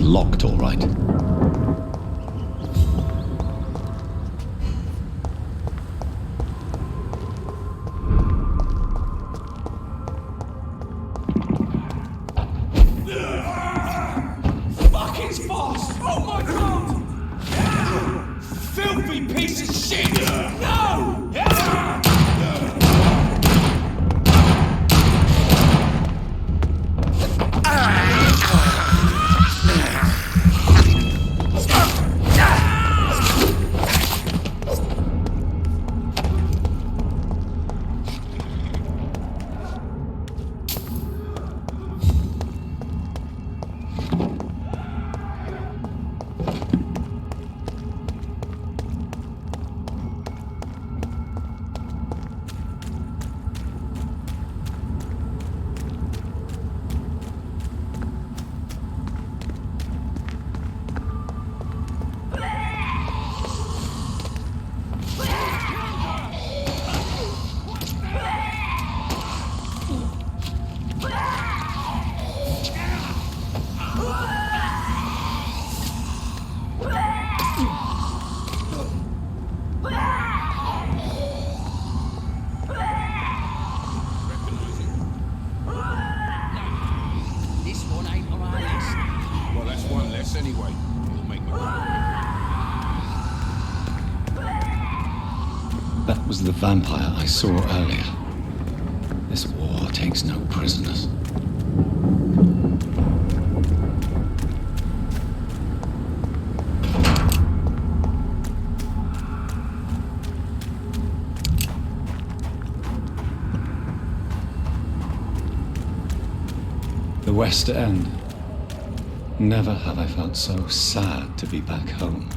locked, all right. Fuck, it's fast! Oh my god! Filthy piece of shit! No! Anyway, it'll make me... That was the vampire I saw earlier. This war takes no prisoners. The West End. Never have I felt so sad to be back home.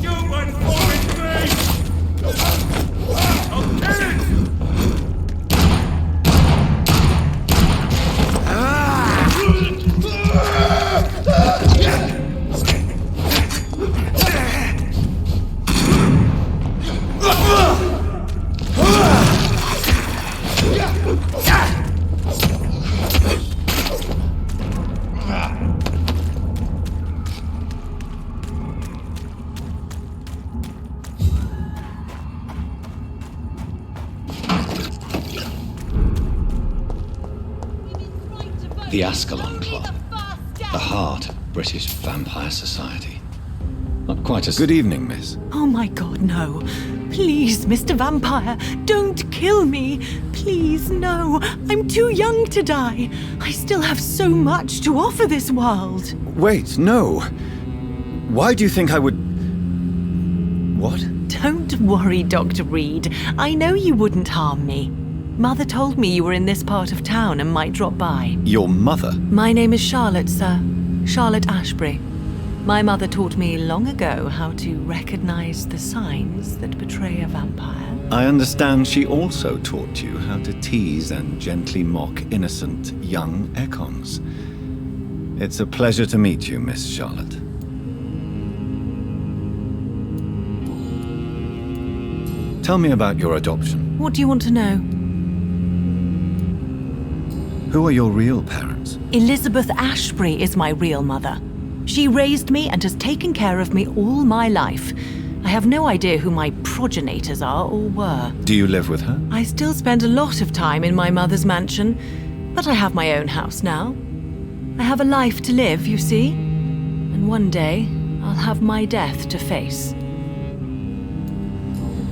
Stupid fucking thing! I'll kill it! The Ascalon Club. The heart of British vampire society. Not quite as... Good evening, miss. Oh my god, no. Please, Mr. Vampire, don't kill me. Please, no. I'm too young to die. I still have so much to offer this world. Wait, no. Why do you think I would... What? Don't worry, Dr. Reed. I know you wouldn't harm me. Mother told me you were in this part of town and might drop by. Your mother? My name is Charlotte, sir. Charlotte Ashbury. My mother taught me long ago how to recognize the signs that betray a vampire. I understand she also taught you how to tease and gently mock innocent young Ekons. It's a pleasure to meet you, Miss Charlotte. Tell me about your adoption. What do you want to know? Who are your real parents? Elizabeth Ashbury is my real mother. She raised me and has taken care of me all my life. I have no idea who my progenitors are or were. Do you live with her? I still spend a lot of time in my mother's mansion, but I have my own house now. I have a life to live, you see. And one day, I'll have my death to face.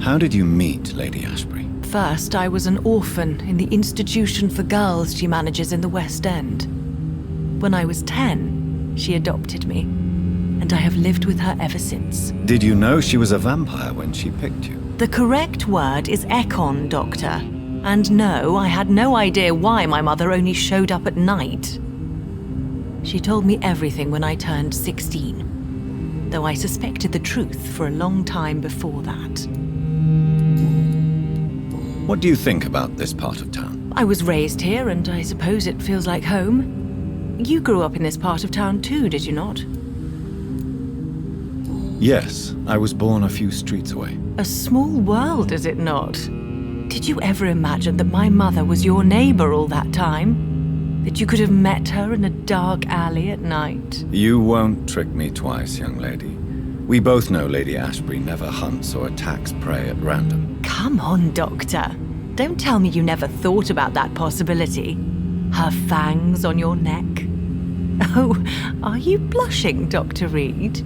How did you meet Lady Ashbury? First, I was an orphan in the institution for girls she manages in the West End. When I was 10, she adopted me, and I have lived with her ever since. Did you know she was a vampire when she picked you? The correct word is Ekon, Doctor. And no, I had no idea why my mother only showed up at night. She told me everything when I turned 16, though I suspected the truth for a long time before that. What do you think about this part of town? I was raised here, and I suppose it feels like home. You grew up in this part of town too, did you not? Yes, I was born a few streets away. A small world, is it not? Did you ever imagine that my mother was your neighbor all that time? That you could have met her in a dark alley at night? You won't trick me twice, young lady. We both know Lady Ashbury never hunts or attacks prey at random. Come on, Doctor. Don't tell me you never thought about that possibility. Her fangs on your neck. Oh, are you blushing, Dr. Reed?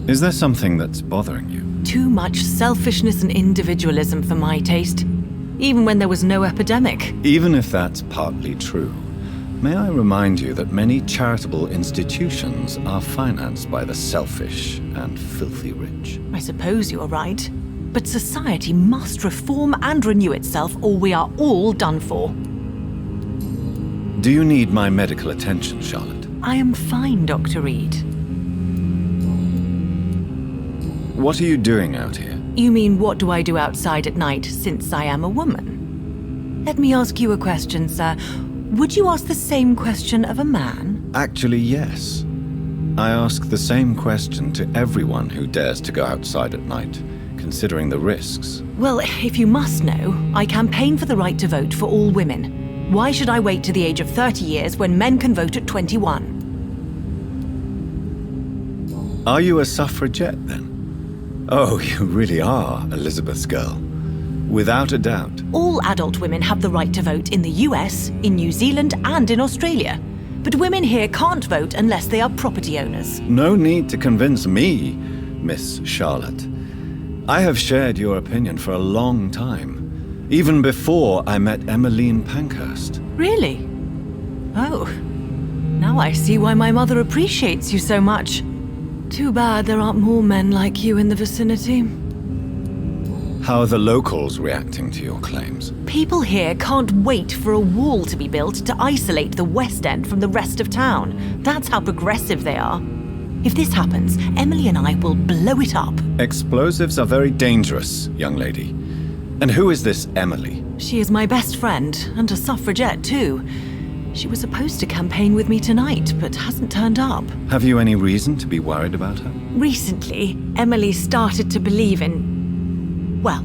Is there something that's bothering you? Too much selfishness and individualism for my taste, even when there was no epidemic. Even if that's partly true, may I remind you that many charitable institutions are financed by the selfish and filthy rich? I suppose you're right. But society must reform and renew itself, or we are all done for. Do you need my medical attention, Charlotte? I am fine, Dr. Reed. What are you doing out here? You mean, what do I do outside at night since I am a woman? Let me ask you a question, sir. Would you ask the same question of a man? Actually, yes. I ask the same question to everyone who dares to go outside at night, considering the risks. Well, if you must know, I campaign for the right to vote for all women. Why should I wait to the age of 30 years when men can vote at 21? Are you a suffragette, then? Oh, you really are Elizabeth's girl. Without a doubt. All adult women have the right to vote in the US, in New Zealand, and in Australia. But women here can't vote unless they are property owners. No need to convince me, Miss Charlotte. I have shared your opinion for a long time, even before I met Emmeline Pankhurst. Really? Oh. Now I see why my mother appreciates you so much. Too bad there aren't more men like you in the vicinity. How are the locals reacting to your claims? People here can't wait for a wall to be built to isolate the West End from the rest of town. That's how progressive they are. If this happens, Emily and I will blow it up. Explosives are very dangerous, young lady. And who is this Emily? She is my best friend, and a suffragette too. She was supposed to campaign with me tonight, but hasn't turned up. Have you any reason to be worried about her? Recently, Emily started to believe in... well,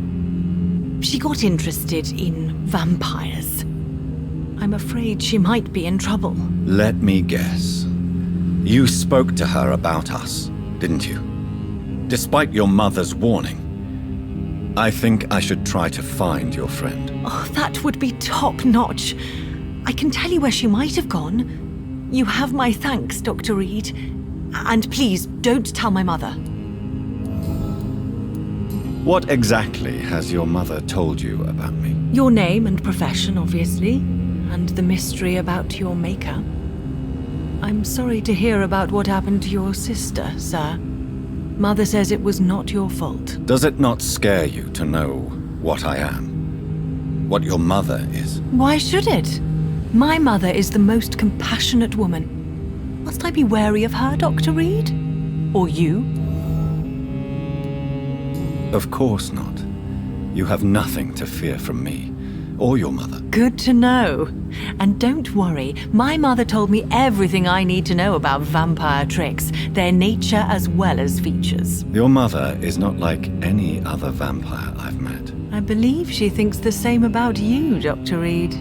she got interested in vampires. I'm afraid she might be in trouble. Let me guess. You spoke to her about us, didn't you? Despite your mother's warning. I think I should try to find your friend. Oh, that would be top-notch. I can tell you where she might have gone. You have my thanks, Dr. Reed. And please, don't tell my mother. What exactly has your mother told you about me? Your name and profession, obviously. And the mystery about your maker. I'm sorry to hear about what happened to your sister, sir. Mother says it was not your fault. Does it not scare you to know what I am? What your mother is? Why should it? My mother is the most compassionate woman. Must I be wary of her, Dr. Reed? Or you? Of course not. You have nothing to fear from me, or your mother. Good to know. And don't worry, my mother told me everything I need to know about vampire tricks, their nature as well as features. Your mother is not like any other vampire I've met. I believe she thinks the same about you, Dr. Reed.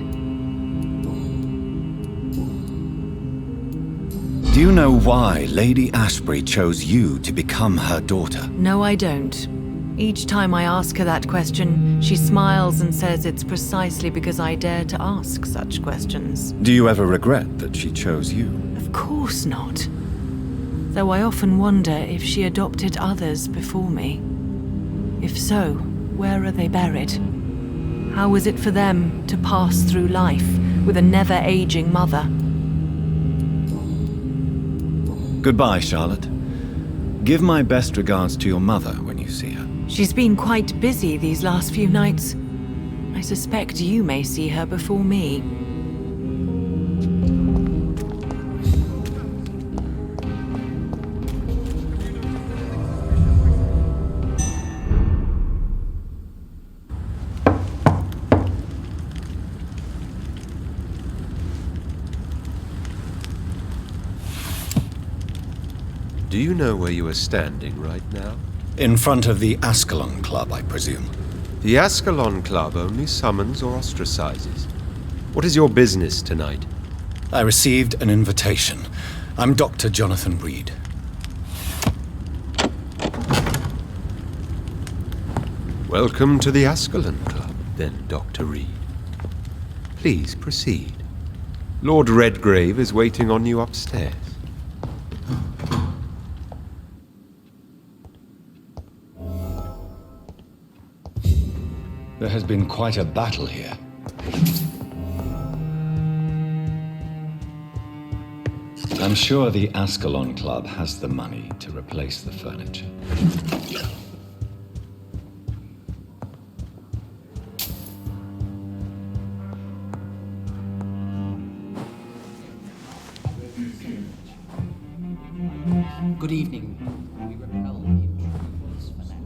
Do you know why Lady Ashbury chose you to become her daughter? No, I don't. Each time I ask her that question, she smiles and says it's precisely because I dare to ask such questions. Do you ever regret that she chose you? Of course not. Though I often wonder if she adopted others before me. If so, where are they buried? How was it for them to pass through life with a never-aging mother? Goodbye, Charlotte. Give my best regards to your mother when you see her. She's been quite busy these last few nights. I suspect you may see her before me. Do you know where you are standing right now? In front of the Ascalon Club, I presume. The Ascalon Club only summons or ostracizes. What is your business tonight? I received an invitation. I'm Dr. Jonathan Reed. Welcome to the Ascalon Club, then, Dr. Reed. Please proceed. Lord Redgrave is waiting on you upstairs. There has been quite a battle here. I'm sure the Ascalon Club has the money to replace the furniture. Good evening. We repel the intruders for now.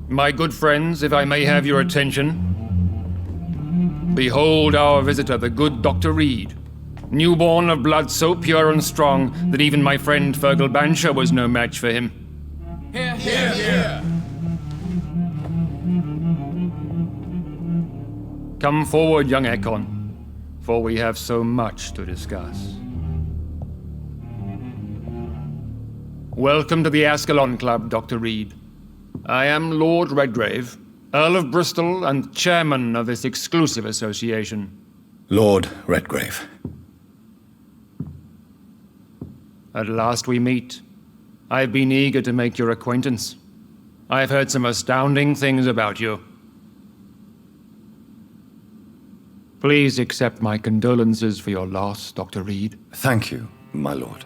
My good friends, if I may have your attention. Behold our visitor, the good Dr. Reed. Newborn of blood so pure and strong that even my friend Fergal Bansher was no match for him. Here, here, here. Come forward, young Ekon, for we have so much to discuss. Welcome to the Ascalon Club, Dr. Reed. I am Lord Redgrave, Earl of Bristol and chairman of this exclusive association. Lord Redgrave. At last we meet. I've been eager to make your acquaintance. I've heard some astounding things about you. Please accept my condolences for your loss, Dr. Reed. Thank you, my lord.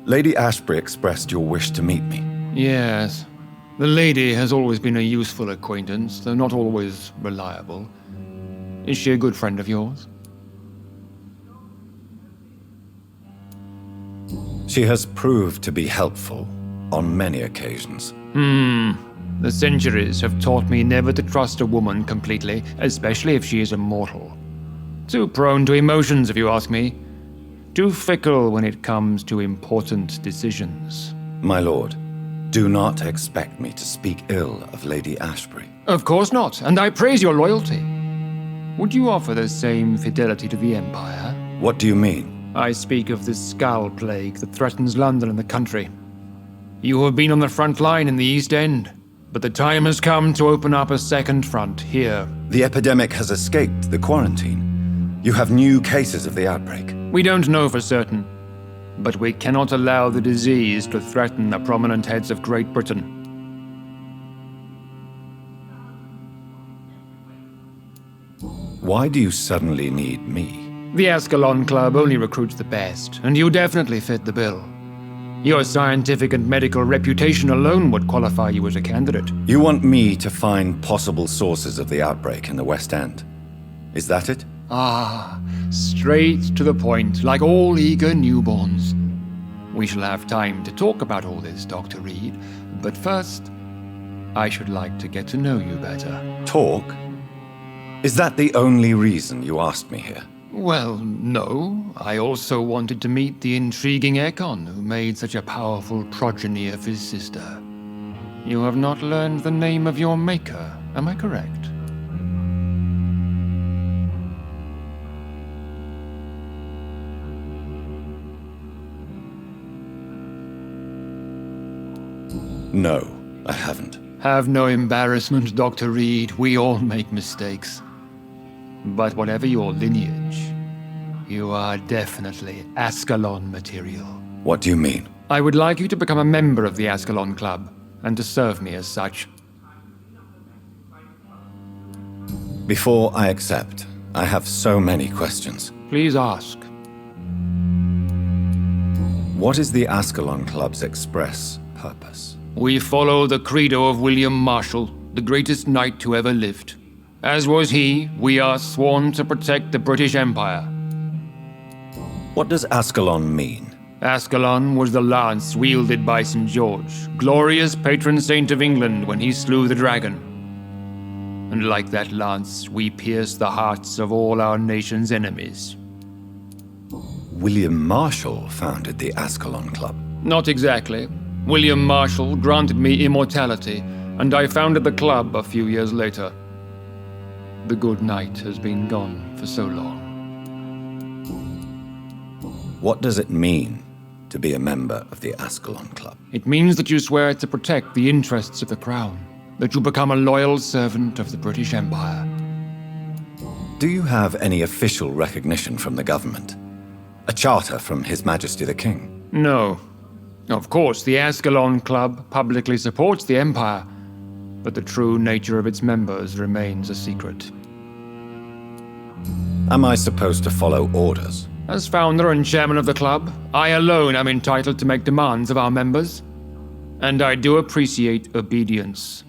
Lady Ashbury expressed your wish to meet me. Yes. The lady has always been a useful acquaintance, though not always reliable. Is she a good friend of yours? She has proved to be helpful on many occasions. The centuries have taught me never to trust a woman completely, especially if she is a mortal. Too prone to emotions, if you ask me. Too fickle when it comes to important decisions. My lord, do not expect me to speak ill of Lady Ashbury. Of course not, and I praise your loyalty. Would you offer the same fidelity to the Empire? What do you mean? I speak of the Skull Plague that threatens London and the country. You have been on the front line in the East End, but the time has come to open up a second front here. The epidemic has escaped the quarantine. You have new cases of the outbreak. We don't know for certain, but we cannot allow the disease to threaten the prominent heads of Great Britain. Why do you suddenly need me? The Ascalon Club only recruits the best, and you definitely fit the bill. Your scientific and medical reputation alone would qualify you as a candidate. You want me to find possible sources of the outbreak in the West End. Is that it? Ah, straight to the point, like all eager newborns. We shall have time to talk about all this, Dr. Reed, but first, I should like to get to know you better. Talk? Is that the only reason you asked me here? Well, no. I also wanted to meet the intriguing Ekon, who made such a powerful progeny of his sister. You have not learned the name of your maker, am I correct? No, I haven't. Have no embarrassment, Dr. Reed. We all make mistakes. But whatever your lineage, you are definitely Ascalon material. What do you mean? I would like you to become a member of the Ascalon Club, and to serve me as such. Before I accept, I have so many questions. Please ask. What is the Ascalon Club's express purpose? We follow the credo of William Marshall, the greatest knight who ever lived. As was he, we are sworn to protect the British Empire. What does Ascalon mean? Ascalon was the lance wielded by St. George, glorious patron saint of England when he slew the dragon. And like that lance, we pierce the hearts of all our nation's enemies. William Marshall founded the Ascalon Club. Not exactly. William Marshall granted me immortality, and I founded the club a few years later. The good knight has been gone for so long. What does it mean to be a member of the Ascalon Club? It means that you swear to protect the interests of the crown, that you become a loyal servant of the British Empire. Do you have any official recognition from the government? A charter from His Majesty the King? No. Of course, the Ascalon Club publicly supports the Empire, but the true nature of its members remains a secret. Am I supposed to follow orders? As founder and chairman of the club, I alone am entitled to make demands of our members, and I do appreciate obedience.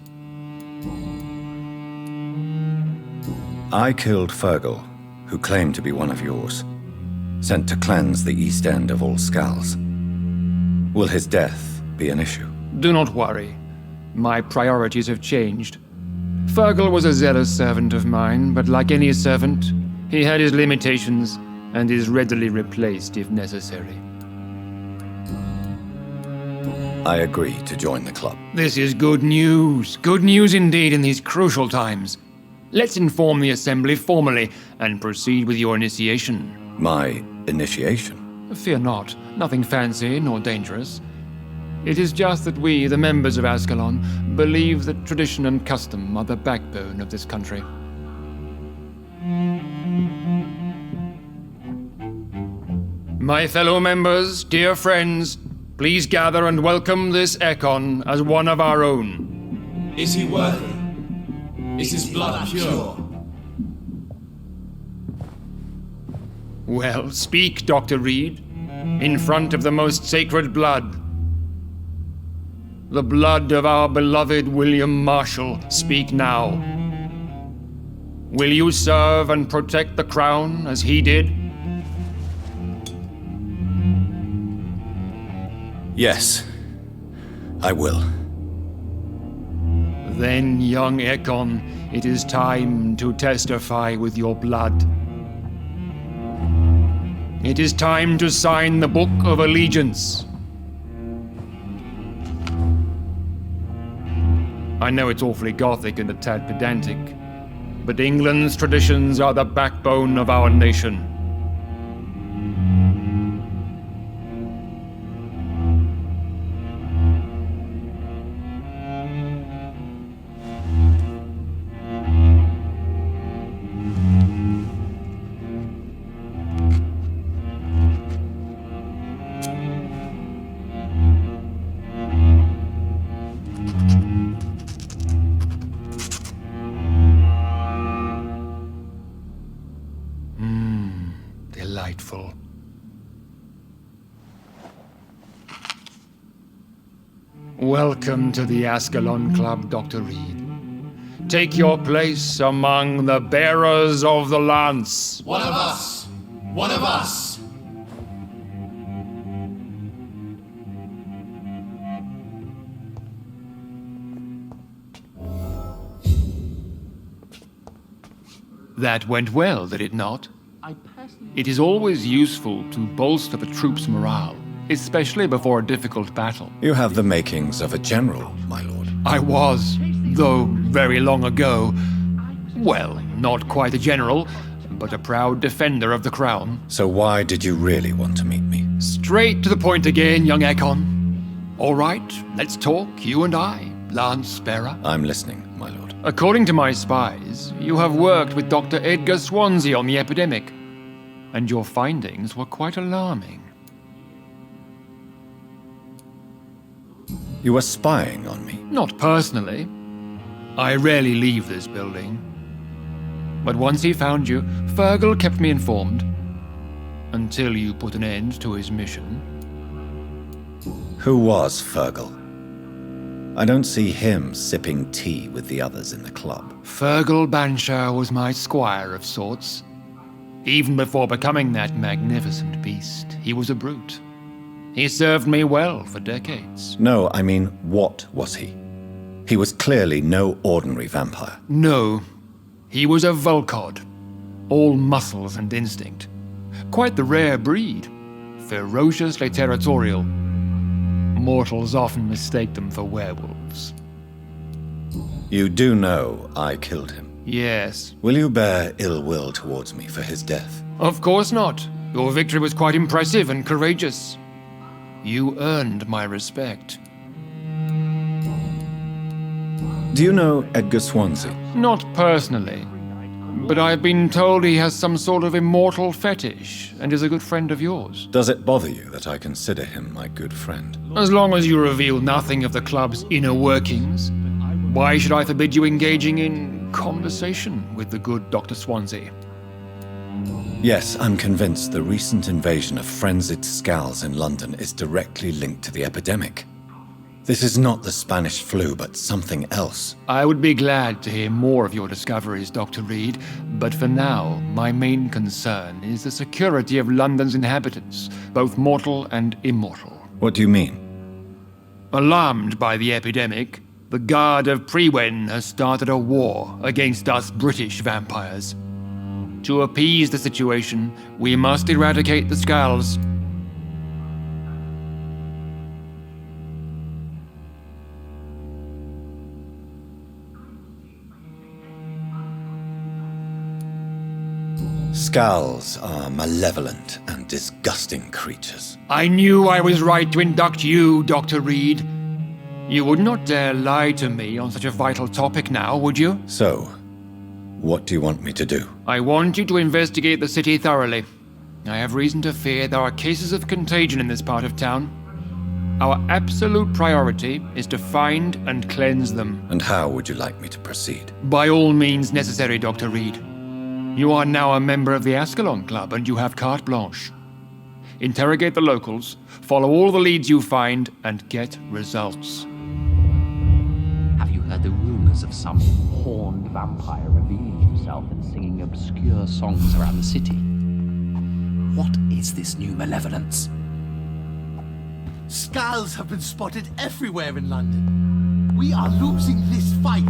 I killed Fergal, who claimed to be one of yours, sent to cleanse the East End of all Skulls. Will his death be an issue? Do not worry. My priorities have changed. Fergal was a zealous servant of mine, but like any servant, he had his limitations and is readily replaced if necessary. I agree to join the club. This is good news. Good news indeed in these crucial times. Let's inform the Assembly formally and proceed with your initiation. My initiation? Fear not. Nothing fancy nor dangerous. It is just that we, the members of Ascalon, believe that tradition and custom are the backbone of this country. My fellow members, dear friends, please gather and welcome this Ekon as one of our own. Is he worthy? Is his blood pure? Well, speak, Dr. Reed, in front of the most sacred blood. The blood of our beloved William Marshall, speak now. Will you serve and protect the crown as he did? Yes, I will. Then, young Ekon, it is time to testify with your blood. It is time to sign the Book of Allegiance. I know it's awfully gothic and a tad pedantic, but England's traditions are the backbone of our nation. Delightful. Welcome to the Ascalon Club, Dr. Reed. Take your place among the bearers of the lance. One of us! One of us! That went well, did it not? It is always useful to bolster the troops' morale, especially before a difficult battle. You have the makings of a general, my lord. I was, though very long ago, well, not quite a general, but a proud defender of the crown. So why did you really want to meet me? Straight to the point again, young Ekon. All right, let's talk, you and I, Lance Bearer. I'm listening, my lord. According to my spies, you have worked with Dr. Edgar Swansea on the epidemic, and your findings were quite alarming. You were spying on me. Not personally. I rarely leave this building. But once he found you, Fergal kept me informed. Until you put an end to his mission. Who was Fergal? I don't see him sipping tea with the others in the club. Fergal Banshire was my squire of sorts. Even before becoming that magnificent beast, he was a brute. He served me well for decades. No, I mean, what was he? He was clearly no ordinary vampire. No, He was a Volcod, all muscles and instinct. Quite the rare breed, ferociously territorial. Mortals often mistake them for werewolves. You do know I killed him. Yes. Will you bear ill will towards me for his death? Of course not. Your victory was quite impressive and courageous. You earned my respect. Do you know Edgar Swansea? Not personally, but I've been told he has some sort of immortal fetish and is a good friend of yours. Does it bother you that I consider him my good friend? As long as you reveal nothing of the club's inner workings, why should I forbid you engaging in conversation with the good Dr. Swansea? Yes, I'm convinced the recent invasion of frenzied Skulls in London is directly linked to the epidemic. This is not the Spanish flu, but something else. I would be glad to hear more of your discoveries, Dr. Reed, but for now, my main concern is the security of London's inhabitants, both mortal and immortal. What do you mean? Alarmed by the epidemic, the Guard of Prewen has started a war against us British vampires. To appease the situation, we must eradicate the Skulls. Skulls are malevolent and disgusting creatures. I knew I was right to induct you, Dr. Reed. You would not dare lie to me on such a vital topic now, would you? So, what do you want me to do? I want you to investigate the city thoroughly. I have reason to fear there are cases of contagion in this part of town. Our absolute priority is to find and cleanse them. And how would you like me to proceed? By all means necessary, Dr. Reed. You are now a member of the Ascalon Club and you have carte blanche. Interrogate the locals, follow all the leads you find, and get results. Have you heard the rumors of some horned vampire revealing himself and singing obscure songs around the city? What is this new malevolence? Skulls have been spotted everywhere in London. We are losing this fight.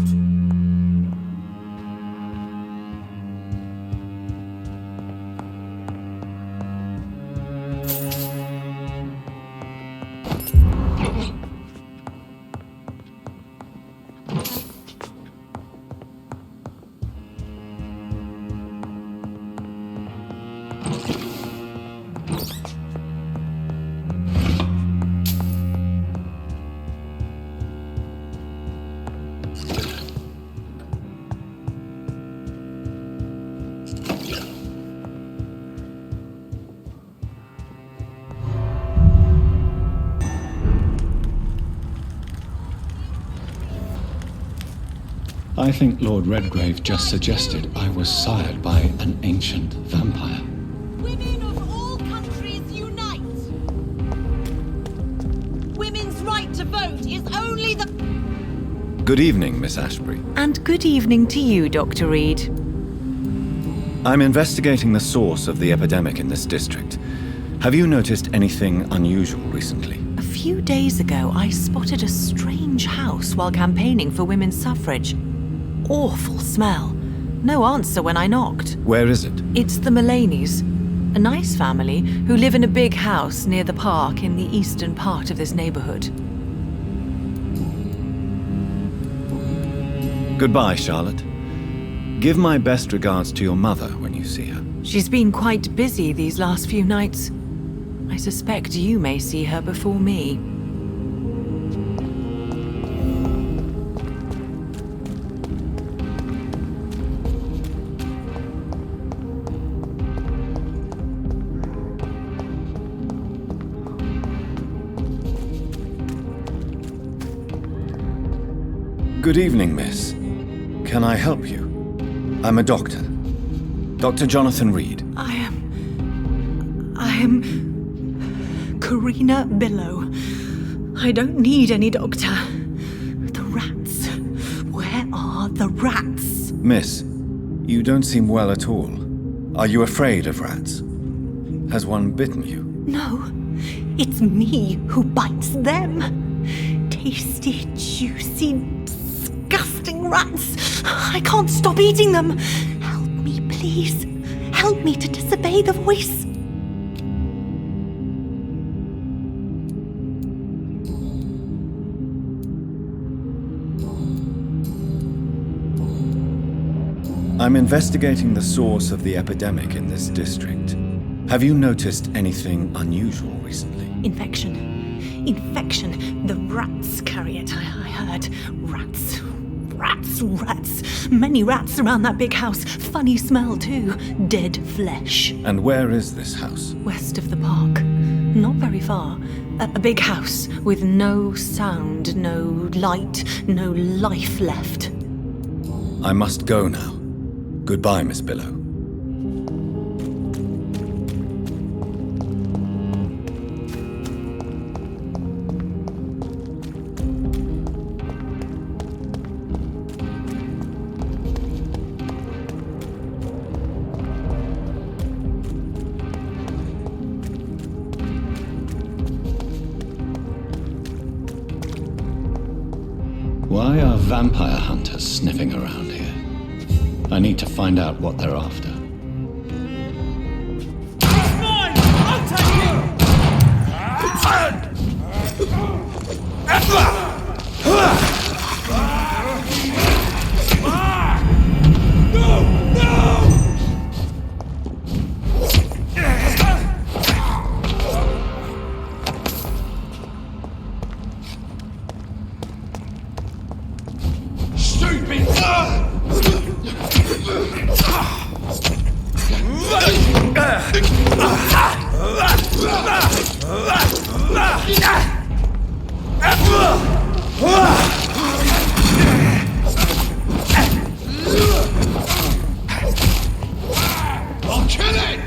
I think Lord Redgrave just suggested I was sired by an ancient vampire. Women of all countries unite! Women's right to vote is only the... Good evening, Miss Ashbury. And good evening to you, Dr. Reed. I'm investigating the source of the epidemic in this district. Have you noticed anything unusual recently? A few days ago, I spotted a strange house while campaigning for women's suffrage. Awful smell. No answer when I knocked. Where is it? It's the Mullaneys, a nice family who live in a big house near the park in the eastern part of this neighborhood. Goodbye, Charlotte. Give my best regards to your mother when you see her. She's been quite busy these last few nights. I suspect you may see her before me. Good evening, miss. Can I help you? I'm a doctor. Dr. Jonathan Reed. I am Karina Billow. I don't need any doctor. The rats. Where are the rats? Miss, you don't seem well at all. Are you afraid of rats? Has one bitten you? No, it's me who bites them. Tasty, juicy, disgusting rats! I can't stop eating them! Help me, please. Help me to disobey the voice. I'm investigating the source of the epidemic in this district. Have you noticed anything unusual recently? Infection. Infection. The rats carry it, I heard. Rats. Rats, rats. Many rats around that big house. Funny smell, too. Dead flesh. And where is this house? West of the park. Not very far. A big house with no sound, no light, no life left. I must go now. Goodbye, Miss Billow. Why are vampire hunters sniffing around here? I need to find out what they're after. It's mine! I'll take I'll kill it!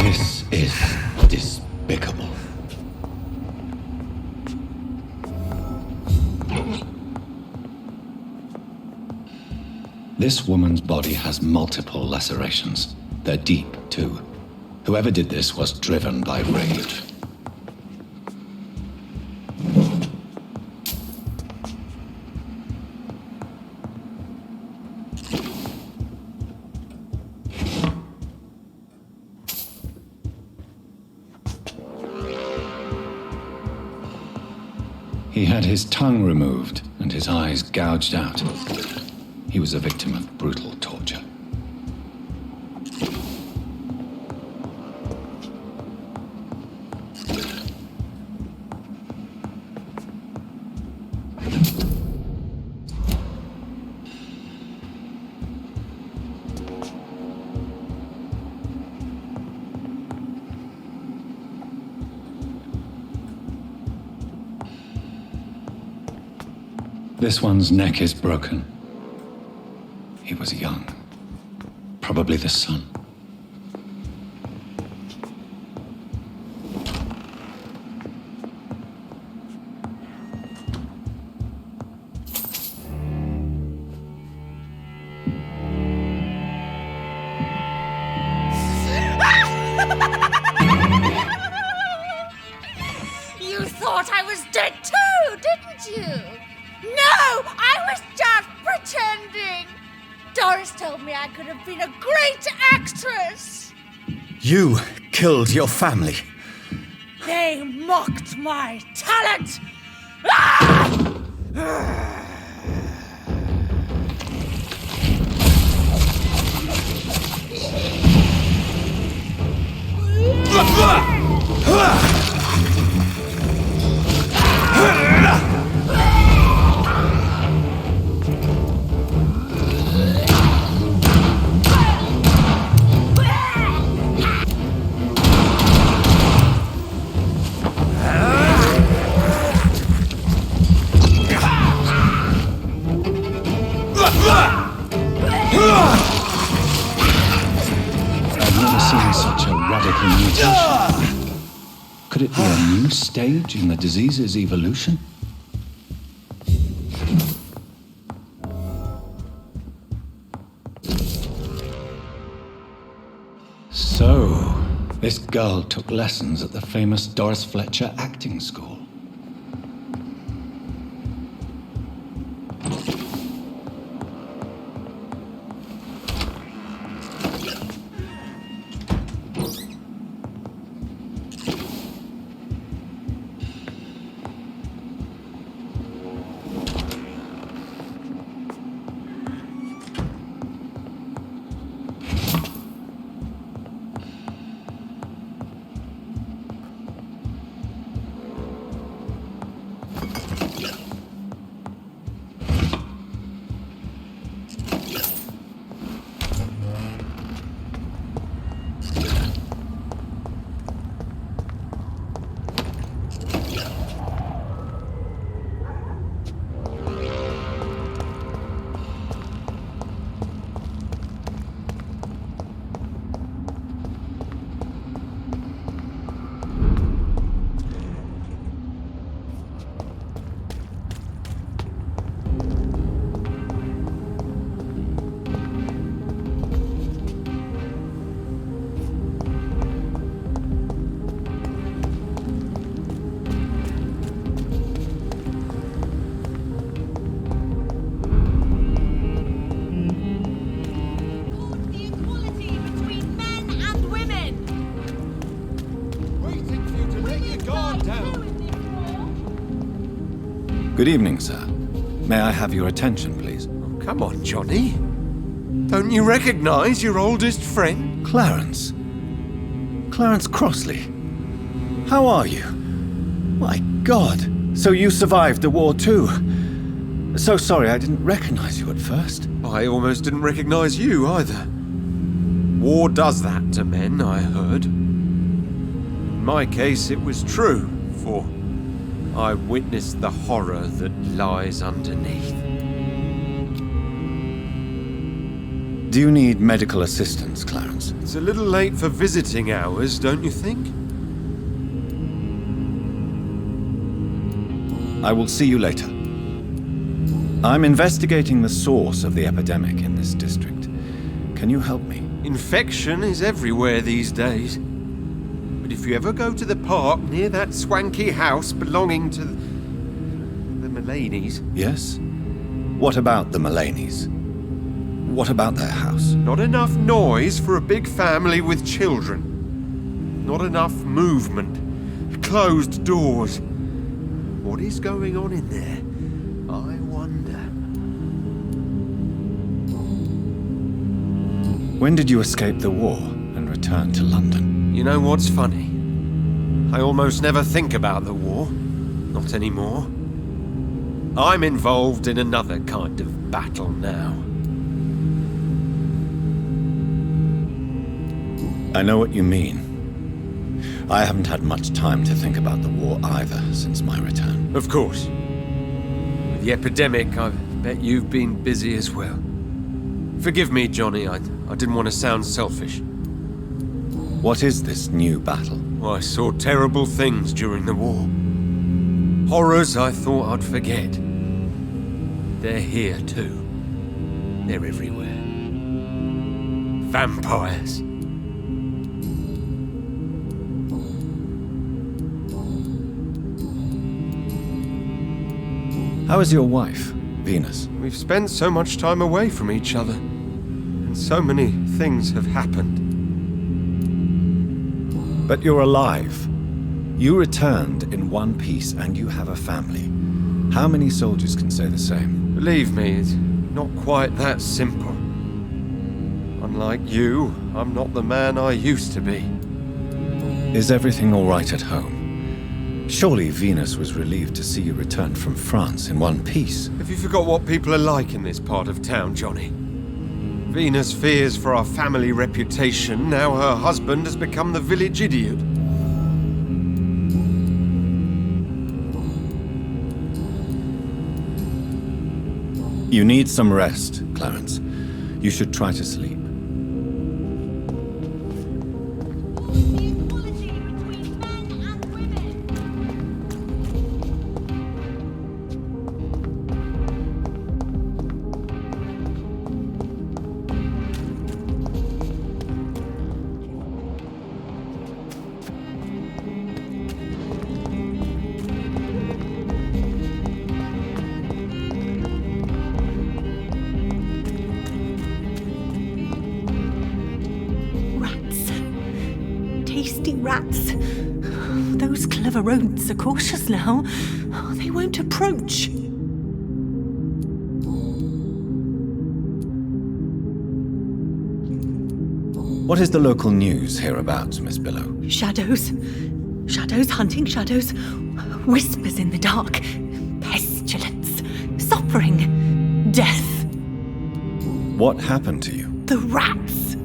This is despicable. This woman's body has multiple lacerations. They're deep, too. Whoever did this was driven by rage. He had his tongue removed and his eyes gouged out. He was a victim of brutal torture. This one's neck is broken. He was young. Probably the son. You thought I was dead too, didn't you? No, I was just pretending. Doris told me I could have been a great actress. You killed your family. They mocked my talent. Ah! I've never seen such a radical mutation. Could it be a new stage in the disease's evolution? So, this girl took lessons at the famous Doris Fletcher acting school. The equality between men and women. Waiting for you to let your guard down. Good evening, sir. May I have your attention, please? Oh, come on, Johnny. Don't you recognize your oldest friend? Clarence. Clarence Crossley. How are you? My God. So you survived the war too. So sorry I didn't recognize you at first. I almost didn't recognize you either. War does that to men, I heard. In my case, it was true, for I witnessed the horror that lies underneath. Do you need medical assistance, Clarence? It's a little late for visiting hours, don't you think? I will see you later. I'm investigating the source of the epidemic in this district. Can you help me? Infection is everywhere these days. But if you ever go to the park near that swanky house belonging to the Mullaneys... Yes? What about the Mullaneys? What about their house? Not enough noise for a big family with children. Not enough movement. Closed doors. What is going on in there? I wonder. When did you escape the war and return to London? You know what's funny? I almost never think about the war. Not anymore. I'm involved in another kind of battle now. I know what you mean. I haven't had much time to think about the war either since my return. Of course. With the epidemic, I bet you've been busy as well. Forgive me, Johnny, I didn't want to sound selfish. What is this new battle? I saw terrible things during the war. Horrors I thought I'd forget. They're here too. They're everywhere. Vampires. How is your wife, Venus? We've spent so much time away from each other, and so many things have happened. But you're alive. You returned in one piece and you have a family. How many soldiers can say the same? Believe me, it's not quite that simple. Unlike you, I'm not the man I used to be. Is everything all right at home? Surely Venus was relieved to see you return from France in one piece. Have you forgot what people are like in this part of town, Johnny? Venus fears for our family reputation. Now her husband has become the village idiot. You need some rest, Clarence. You should try to sleep. Tasty rats. Those clever rodents are cautious now. They won't approach. What is the local news hereabouts, Miss Billow? Shadows. Shadows hunting shadows. Whispers in the dark. Pestilence. Suffering. Death. What happened to you? The rats.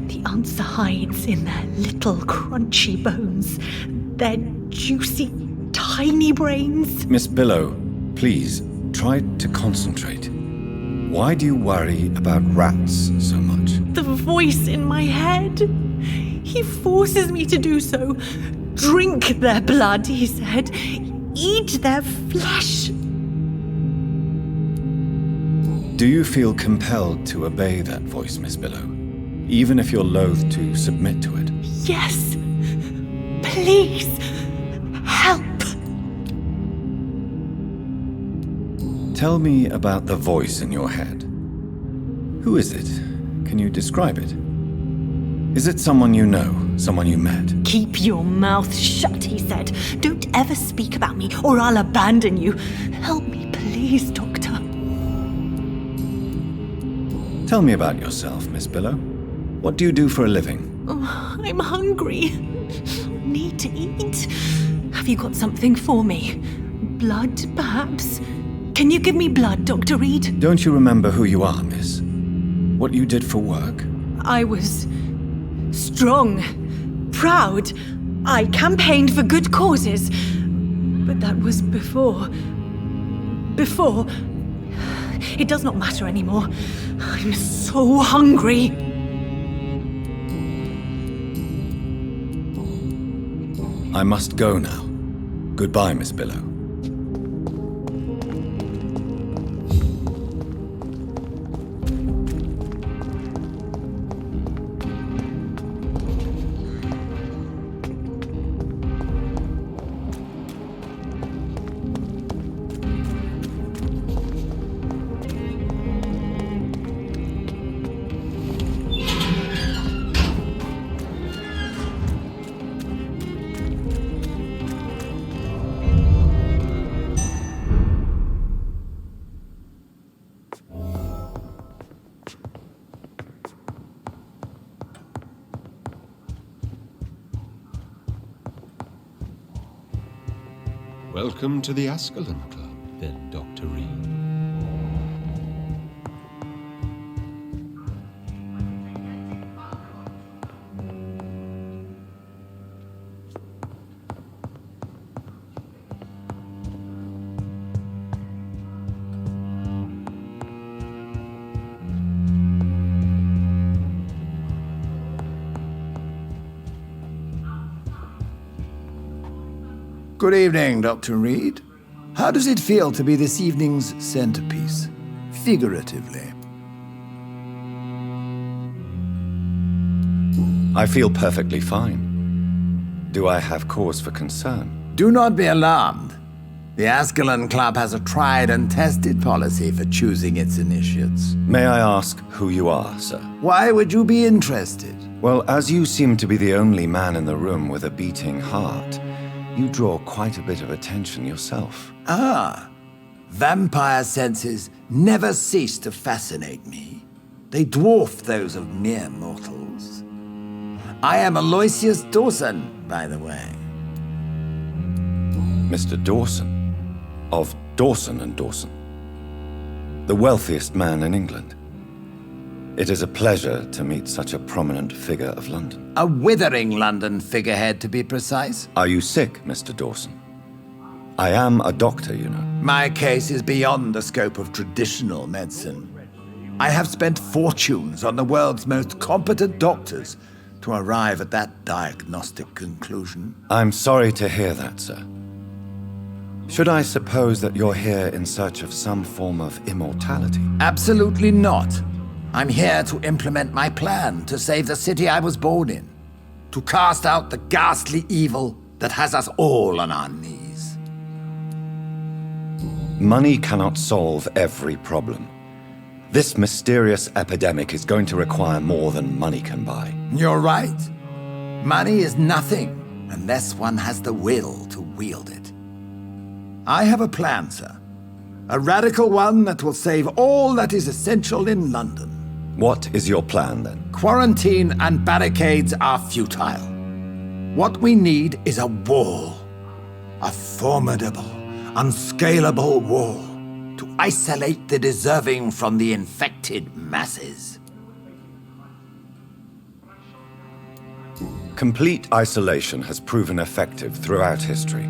The answer hides in their little crunchy bones. Their juicy, tiny brains. Miss Billow, please, try to concentrate. Why do you worry about rats so much? The voice in my head. He forces me to do so. Drink their blood, he said. Eat their flesh. Do you feel compelled to obey that voice, Miss Billow? Even if you're loath to submit to it? Yes. Please. Help. Tell me about the voice in your head. Who is it? Can you describe it? Is it someone you know, someone you met? Keep your mouth shut, he said. Don't ever speak about me, or I'll abandon you. Help me, please, Doctor. Tell me about yourself, Miss Billow. What do you do for a living? Oh, I'm hungry. Need to eat. Have you got something for me? Blood, perhaps? Can you give me blood, Dr. Reed? Don't you remember who you are, miss? What you did for work? I was strong, proud. I campaigned for good causes. But that was before. It does not matter anymore. I'm so hungry. I must go now. Goodbye, Miss Billow. Welcome to the Ascalon Club, then, Dr. Reed. Good evening, Dr. Reed. How does it feel to be this evening's centerpiece, figuratively? I feel perfectly fine. Do I have cause for concern? Do not be alarmed. The Ascalon Club has a tried and tested policy for choosing its initiates. May I ask who you are, sir? Why would you be interested? Well, as you seem to be the only man in the room with a beating heart, you draw quite a bit of attention yourself. Ah, vampire senses never cease to fascinate me. They dwarf those of mere mortals. I am Aloysius Dawson, by the way. Mr. Dawson, of Dawson and Dawson, the wealthiest man in England. It is a pleasure to meet such a prominent figure of London. A withering London figurehead, to be precise. Are you sick, Mr. Dawson? I am a doctor, you know. My case is beyond the scope of traditional medicine. I have spent fortunes on the world's most competent doctors to arrive at that diagnostic conclusion. I'm sorry to hear that, sir. Should I suppose that you're here in search of some form of immortality? Absolutely not. I'm here to implement my plan to save the city I was born in. To cast out the ghastly evil that has us all on our knees. Money cannot solve every problem. This mysterious epidemic is going to require more than money can buy. You're right. Money is nothing unless one has the will to wield it. I have a plan, sir. A radical one that will save all that is essential in London. What is your plan, then? Quarantine and barricades are futile. What we need is a wall. A formidable, unscalable wall to isolate the deserving from the infected masses. Complete isolation has proven effective throughout history,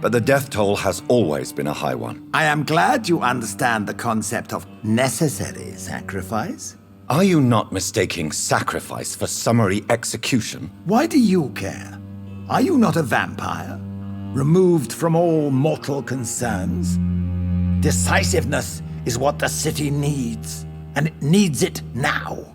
but the death toll has always been a high one. I am glad you understand the concept of necessary sacrifice. Are you not mistaking sacrifice for summary execution? Why do you care? Are you not a vampire? Removed from all mortal concerns? Decisiveness is what the city needs, and it needs it now.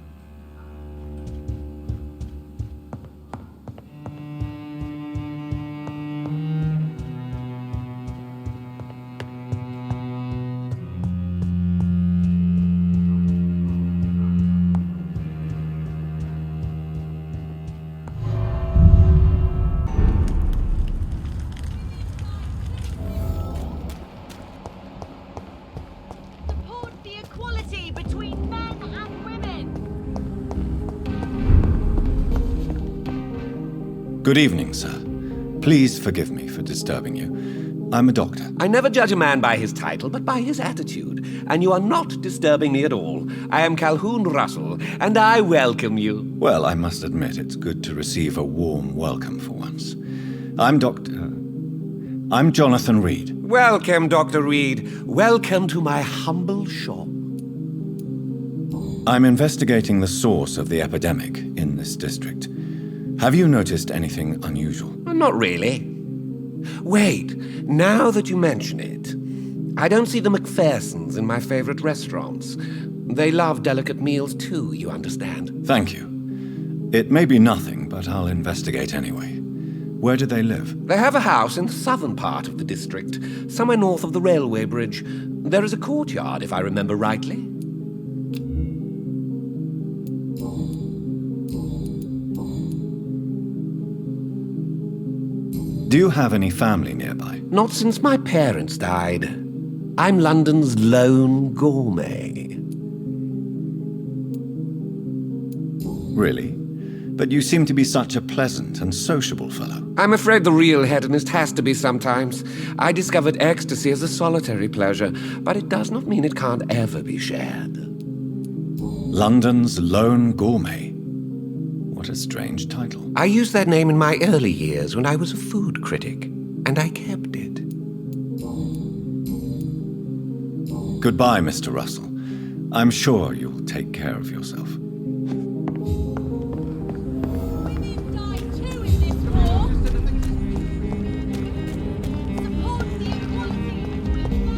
Good evening, sir. Please forgive me for disturbing you. I'm a doctor. I never judge a man by his title, but by his attitude. And you are not disturbing me at all. I am Calhoun Russell, and I welcome you. Well, I must admit it's good to receive a warm welcome for once. I'm Jonathan Reed. Welcome, Dr. Reed. Welcome to my humble shop. I'm investigating the source of the epidemic in this district. Have you noticed anything unusual? Not really. Wait, now that you mention it, I don't see the McPhersons in my favorite restaurants. They love delicate meals too, you understand. Thank you. It may be nothing, but I'll investigate anyway. Where do they live? They have a house in the southern part of the district, somewhere north of the railway bridge. There is a courtyard, if I remember rightly. Do you have any family nearby? Not since my parents died. I'm London's lone gourmet. Really? But you seem to be such a pleasant and sociable fellow. I'm afraid the real hedonist has to be sometimes. I discovered ecstasy as a solitary pleasure, but it does not mean it can't ever be shared. London's lone gourmet. What a strange title. I used that name in my early years when I was a food critic, and I kept it. Goodbye, Mr. Russell. I'm sure you'll take care of yourself. Women die too in this war. Support the equality between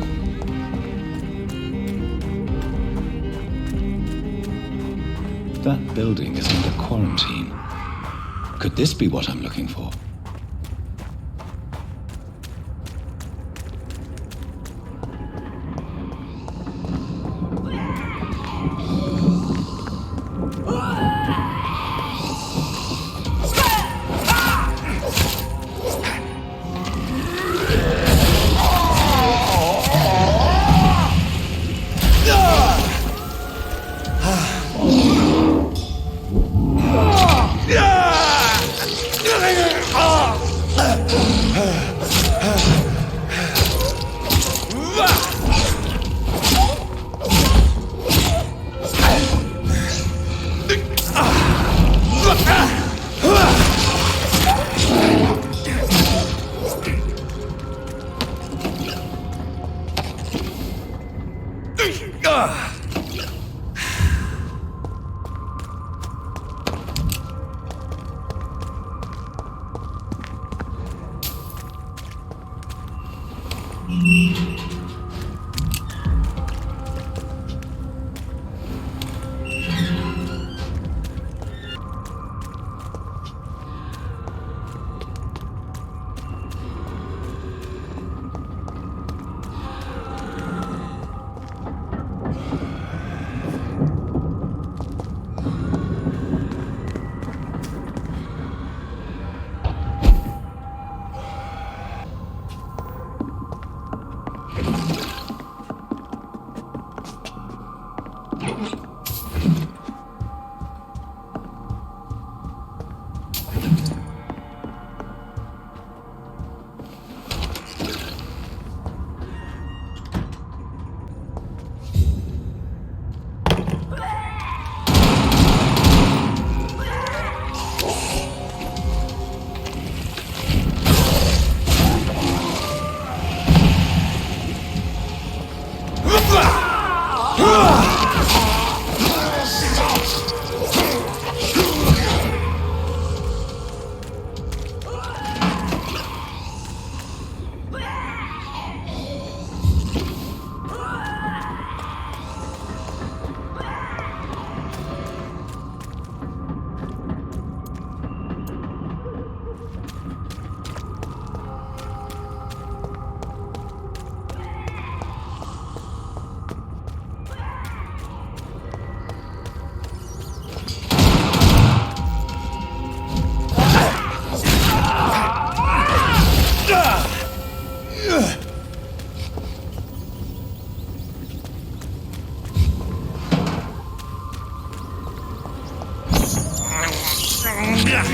That building is under quarantine. Could this be what I'm looking for?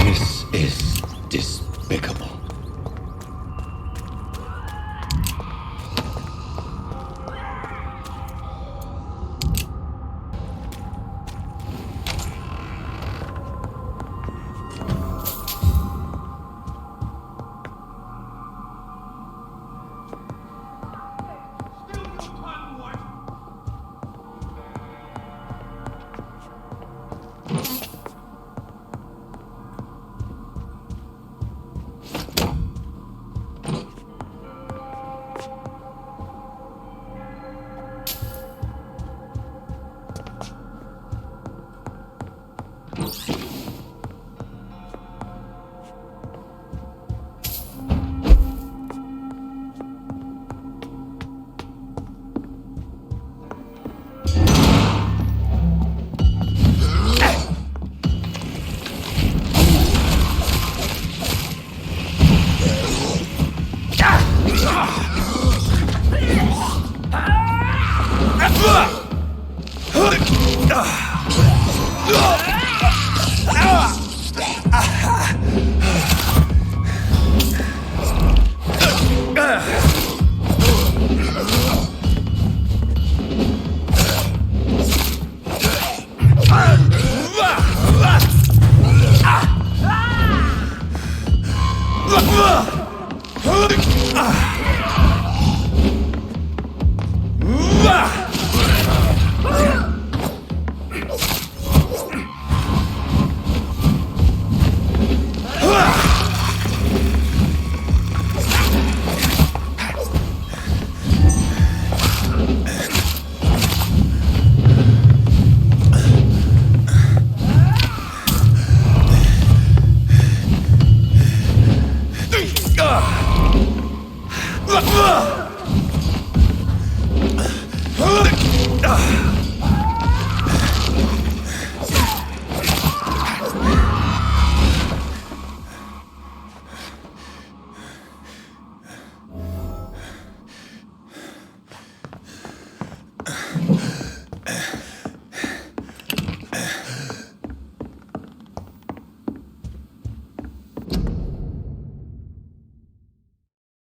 This is despicable.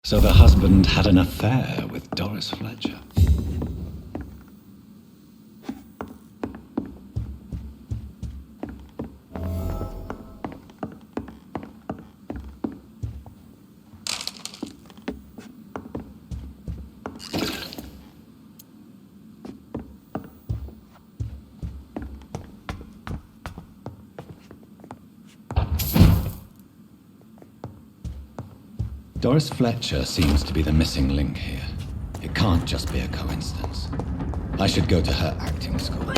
So the husband had an affair with Doris Fletcher. Doris Fletcher seems to be the missing link here. It can't just be a coincidence. I should go to her acting school.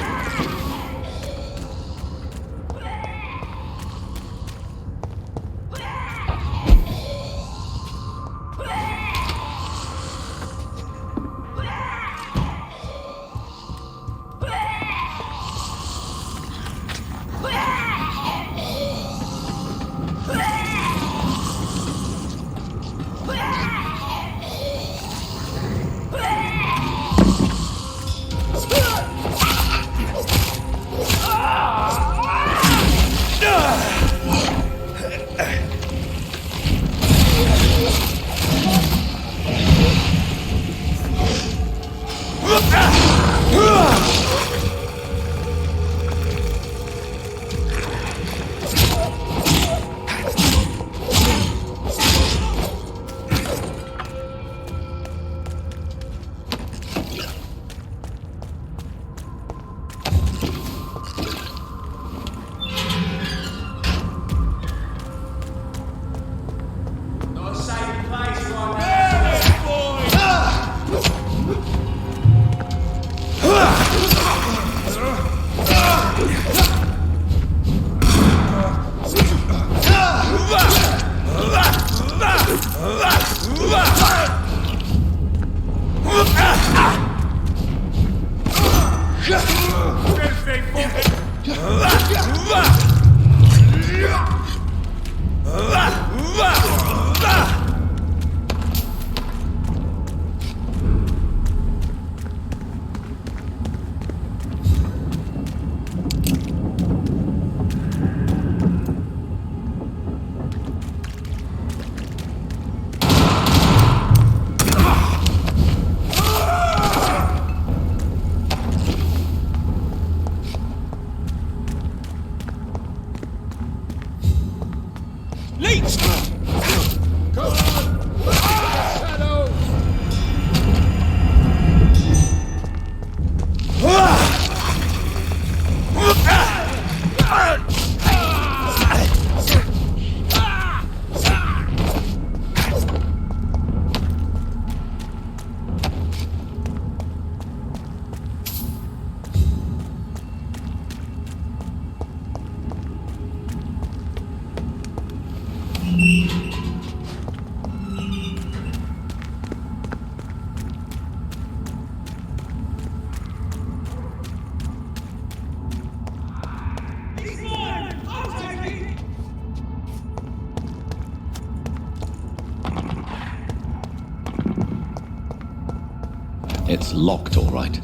It's locked, all right.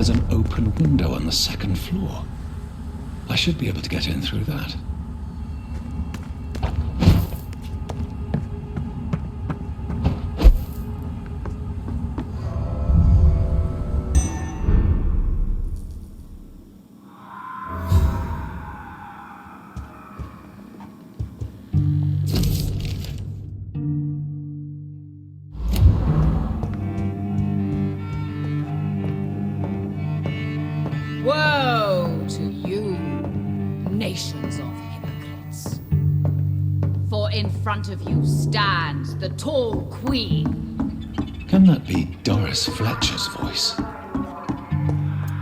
There's an open window on the second floor. I should be able to get in through that. Woe to you, nations of hypocrites. For in front of you stands the tall queen. Can that be Doris Fletcher's voice?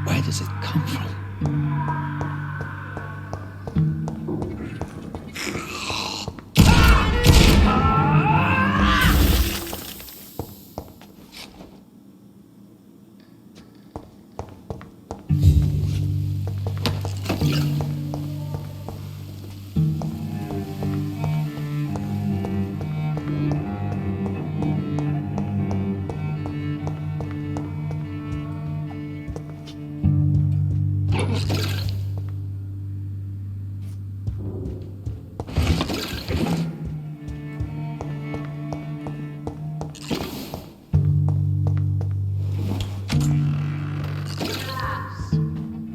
Where does it come from?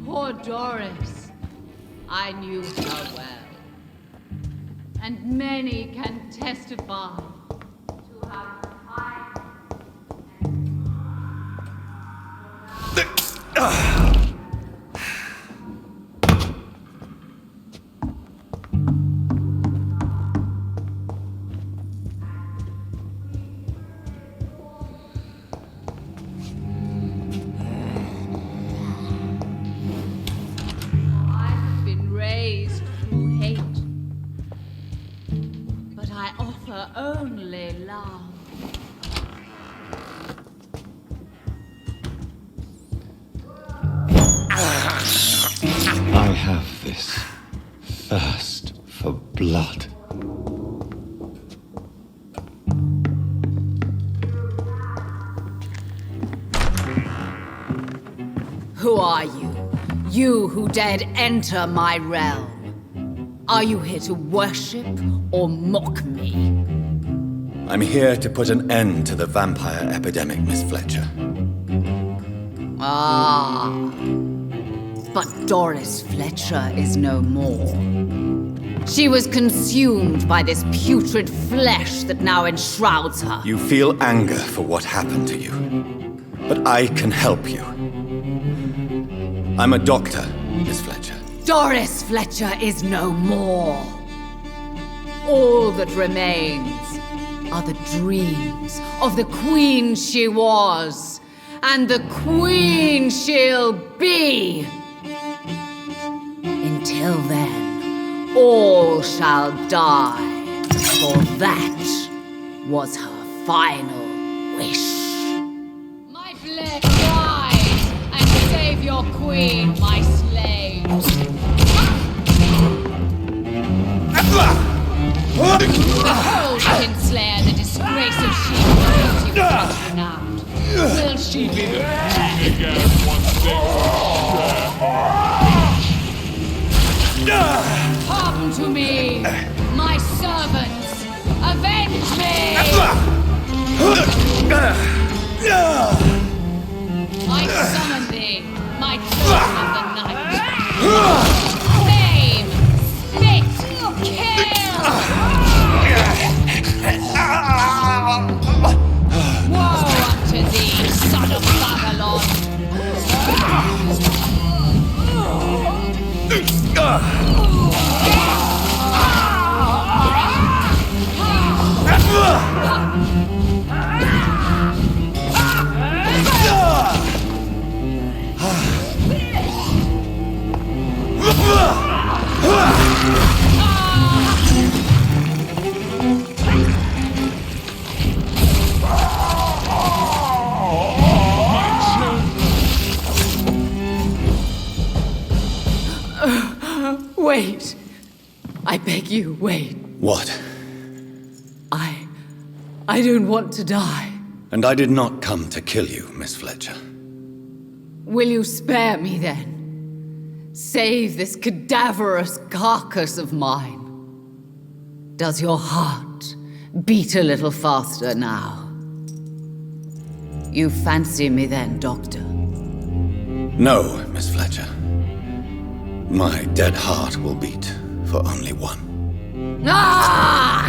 Poor Doris. I knew her well. And many can testify to how kind. I've been raised through hate, but I offer only love. I have this thirst for blood. Who are you? You who dared enter my realm. Are you here to worship or mock me? I'm here to put an end to the vampire epidemic, Miss Fletcher. Ah. But Doris Fletcher is no more. She was consumed by this putrid flesh that now enshrouds her. You feel anger for what happened to you. But I can help you. I'm a doctor, Miss Fletcher. Doris Fletcher is no more. All that remains are the dreams of the queen she was, and the queen she'll be. Until then, all shall die, for that was her final wish. My blade rise and save your queen, my slaves. Behold, Kinslayer, the disgrace of she-wolves you once renowned. Will she be the queen again once Pardon to me, my servants, avenge me! I summon thee, my children of the night. Flame, spit, kill! Woe unto thee, son of Babylon! Wait. I beg you, wait. What? I don't want to die. And I did not come to kill you, Miss Fletcher. Will you spare me then? Save this cadaverous carcass of mine. Does your heart beat a little faster now? You fancy me then, Doctor? No, Miss Fletcher. My dead heart will beat for only one. Ah!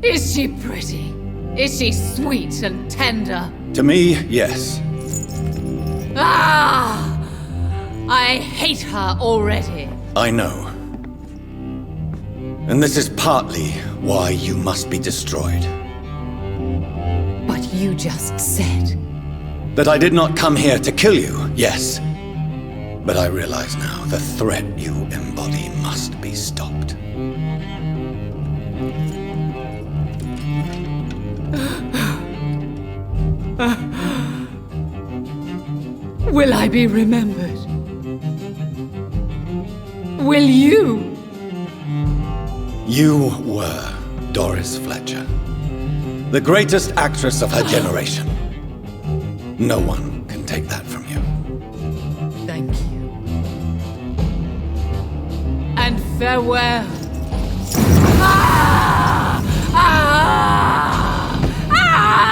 Is she pretty? Is she sweet and tender? To me, yes. Ah! I hate her already. I know. And this is partly why you must be destroyed. But you just said... That I did not come here to kill you, yes. But I realize now the threat you embody must be stopped. Will I be remembered? Will you? You were Doris Fletcher, the greatest actress of her generation. No one can take that from you. Thank you. And farewell. Ah! Ah! Ah!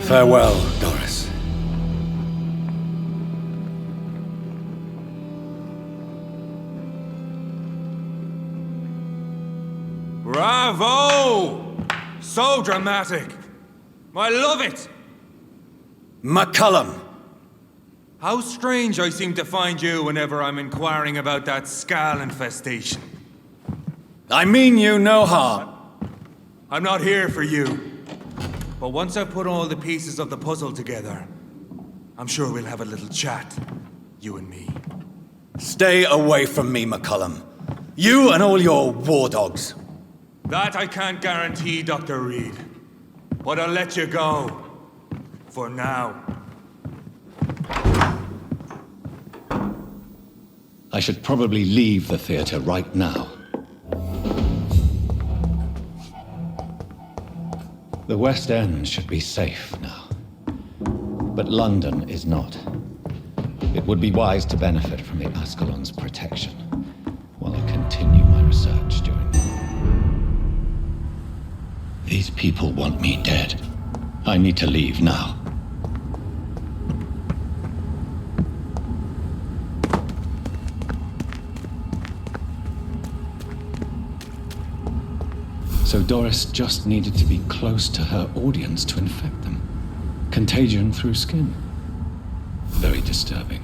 Farewell, Doris. Bravo! So dramatic. I love it. McCullum! How strange I seem to find you whenever I'm inquiring about that Skal infestation. I mean you no harm. I'm not here for you. But once I've put all the pieces of the puzzle together, I'm sure we'll have a little chat, you and me. Stay away from me, McCullum. You and all your war dogs. That I can't guarantee, Dr. Reed. But I'll let you go. For now. I should probably leave the theater right now. The West End should be safe now. But London is not. It would be wise to benefit from the Ascalon's protection while I continue my research during the war. These people want me dead. I need to leave now. So Doris just needed to be close to her audience to infect them. Contagion through skin. Very disturbing.